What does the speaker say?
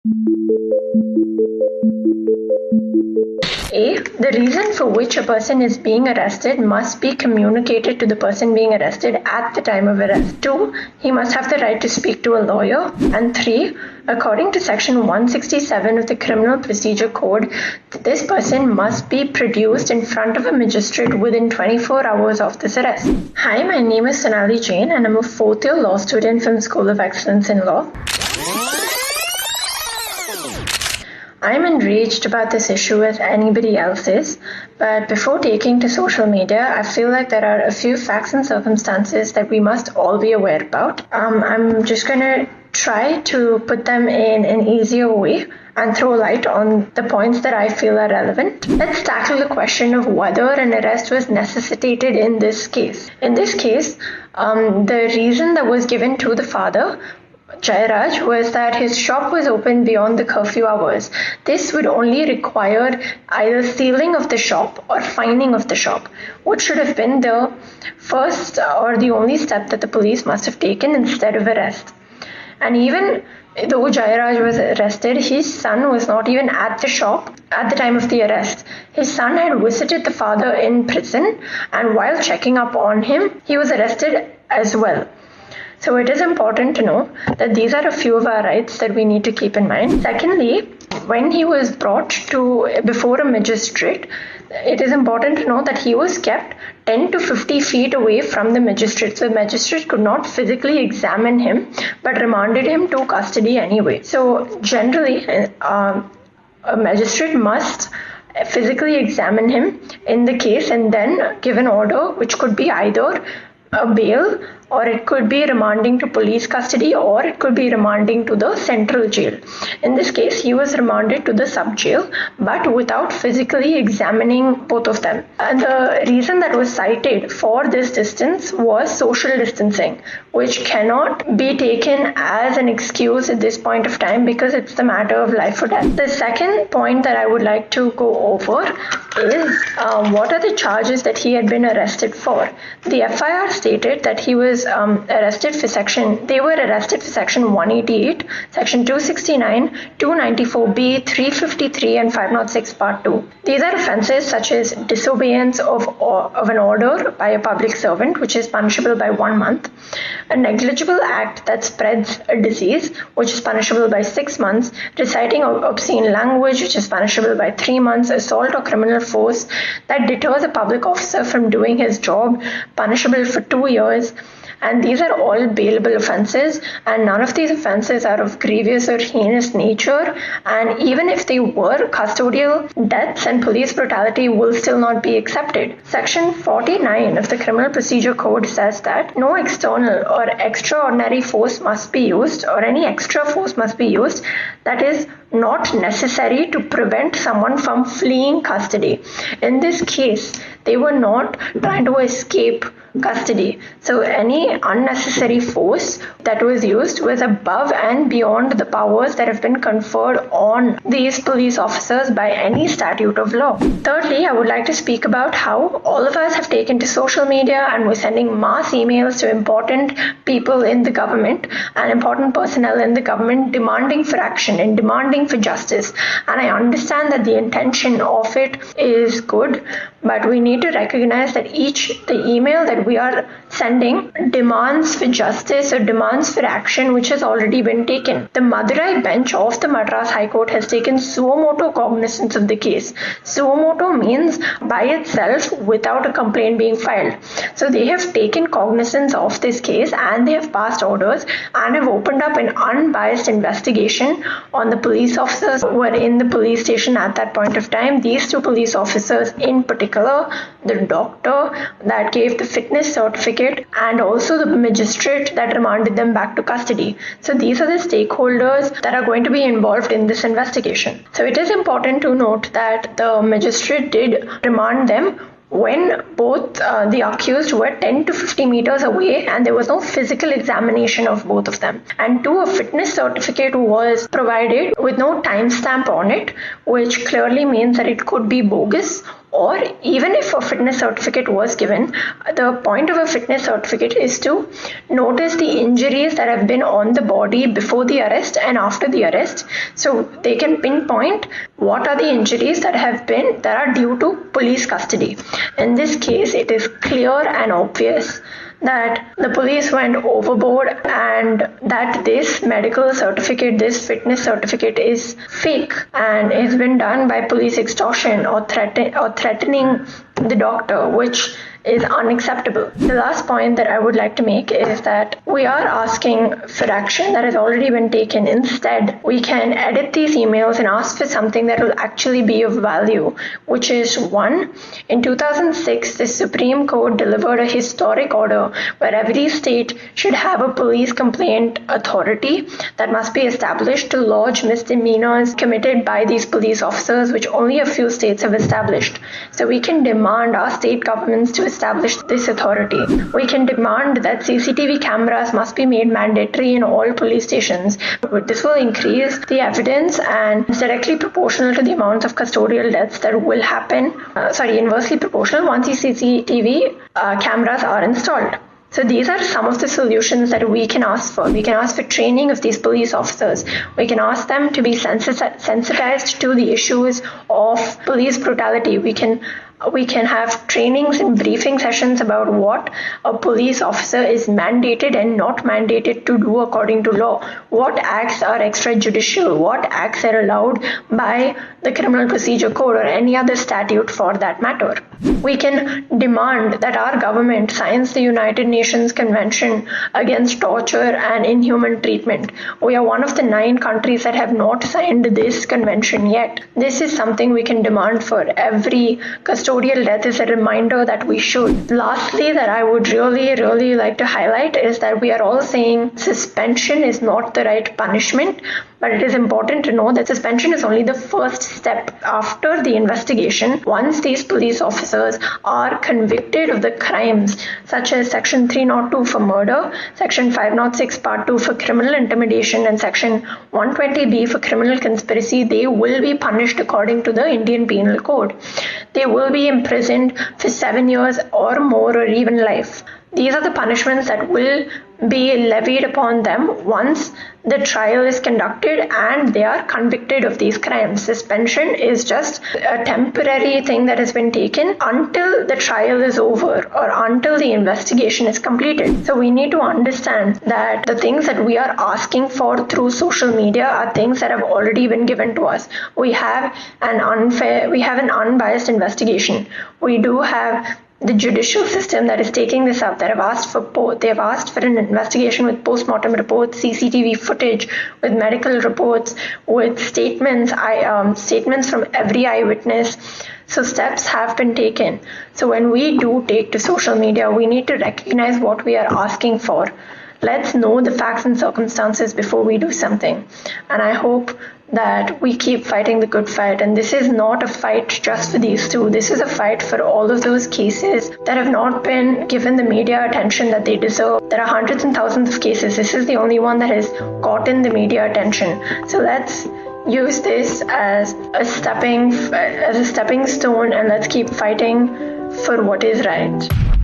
A. The reason for which a person is being arrested must be communicated to the person being arrested at the time of arrest. 2. He must have the right to speak to a lawyer. And 3. According to Section 167 of the Criminal Procedure Code, this person must be produced in front of a magistrate within 24 hours of this arrest. Hi, my name is Sonali Jain and I'm a fourth-year law student from the School of Excellence in Law. I'm enraged about this issue as anybody else is, but before taking to social media, I feel like there are a few facts and circumstances that we must all be aware about. I'm just going to try to put them in an easier way and throw light on the points that I feel are relevant. Let's tackle the question of whether an arrest was necessitated in this case. In this case, the reason that was given to the father Jairaj was that his shop was open beyond the curfew hours. This would only require either sealing of the shop or fining of the shop, which should have been the first or the only step that the police must have taken instead of arrest. And even though Jairaj was arrested, his son was not even at the shop at the time of the arrest. His son had visited the father in prison, and while checking up on him, he was arrested as well. So it is important to know that these are a few of our rights that we need to keep in mind. Secondly, when he was brought before a magistrate, it is important to know that he was kept 10 to 50 feet away from the magistrate. So the magistrate could not physically examine him, but remanded him to custody anyway. So generally, a magistrate must physically examine him in the case and then give an order, which could be either a bail, or it could be remanding to police custody, or it could be remanding to the central jail. In this case, he was remanded to the sub jail, but without physically examining both of them. And the reason that was cited for this distance was social distancing, which cannot be taken as an excuse at this point of time because it's the matter of life or death. The second point that I would like to go over is what are the charges that he had been arrested for. The FIR stated that he was arrested for section 188, section 269, 294B, 353 and 506 part 2. These are offences such as disobedience of an order by a public servant, which is punishable by 1 month, a negligible act that spreads a disease, which is punishable by 6 months, reciting obscene language, which is punishable by 3 months, assault or criminal force that deters a public officer from doing his job, punishable for 2 years. And these are all bailable offences, and none of these offences are of grievous or heinous nature, and even if they were, custodial deaths and police brutality will still not be accepted. Section 49 of the Criminal Procedure Code says that no external or extraordinary force must be used, or any extra force must be used that is not necessary to prevent someone from fleeing custody. In this case, they were not trying to escape custody. So any unnecessary force that was used was above and beyond the powers that have been conferred on these police officers by any statute of law. Thirdly, I would like to speak about how all of us have taken to social media and we're sending mass emails to important people in the government and important personnel in the government demanding for action and demanding for justice. And I understand that the intention of it is good, but we need to recognize that the email that we are sending demands for justice or demands for action which has already been taken. The Madurai bench of the Madras High Court has taken suo motu cognizance of the case. Suo motu means by itself without a complaint being filed. So they have taken cognizance of this case and they have passed orders and have opened up an unbiased investigation on the police officers who were in the police station at that point of time. These 2 police officers in particular, the doctor that gave the fitness certificate and also the magistrate that remanded them back to custody. So these are the stakeholders that are going to be involved in this investigation. So it is important to note that the magistrate did remand them when both the accused were 10 to 50 meters away and there was no physical examination of both of them. And 2, a fitness certificate was provided with no timestamp on it, which clearly means that it could be bogus Or even if a fitness certificate was given, the point of a fitness certificate is to notice the injuries that have been on the body before the arrest and after the arrest, so they can pinpoint what are the injuries that are due to police custody. In this case, it is clear and obvious that the police went overboard and that this medical certificate, this fitness certificate is fake and it's been done by police extortion or threatening the doctor, which is unacceptable. The last point that I would like to make is that we are asking for action that has already been taken. Instead, we can edit these emails and ask for something that will actually be of value, which is one, in 2006, the Supreme Court delivered a historic order where every state should have a police complaint authority that must be established to lodge misdemeanors committed by these police officers, which only a few states have established. So we can demand our state governments to establish this authority. We can demand that CCTV cameras must be made mandatory in all police stations. This will increase the evidence and it's directly proportional to the amount of custodial deaths that will happen, inversely proportional once these CCTV cameras are installed. So these are some of the solutions that we can ask for. We can ask for training of these police officers. We can ask them to be sensitized to the issues of police brutality. We can have trainings and briefing sessions about what a police officer is mandated and not mandated to do according to law. What acts are extrajudicial? What acts are allowed by the Criminal Procedure Code or any other statute for that matter? We can demand that our government signs the United Nations Convention against torture and inhuman treatment. We are one of the 9 countries that have not signed this convention yet. This is something we can demand for every custodial death is a reminder that we should. Lastly, that I would really like to highlight is that we are all saying suspension is not the right punishment, but it is important to know that suspension is only the first step after the investigation. Once these police officers are convicted of the crimes such as Section 302 for murder, Section 506 Part 2 for criminal intimidation and Section 120B for criminal conspiracy, they will be punished according to the Indian Penal Code. They will be imprisoned for 7 years or more or even life. These are the punishments that will be levied upon them once the trial is conducted and they are convicted of these crimes. Suspension is just a temporary thing that has been taken until the trial is over or until the investigation is completed. So we need to understand that the things that we are asking for through social media are things that have already been given to us. We have an unbiased investigation. We do have the judicial system that is taking this up, that have asked for an investigation with post-mortem reports, CCTV footage, with medical reports, with statements from every eyewitness. So steps have been taken. So when we do take to social media, we need to recognize what we are asking for. Let's know the facts and circumstances before we do something. And I hope that we keep fighting the good fight. And this is not a fight just for these two. This is a fight for all of those cases that have not been given the media attention that they deserve. There are hundreds and thousands of cases. This is the only one that has gotten the media attention. So let's use this as a stepping stone and let's keep fighting for what is right.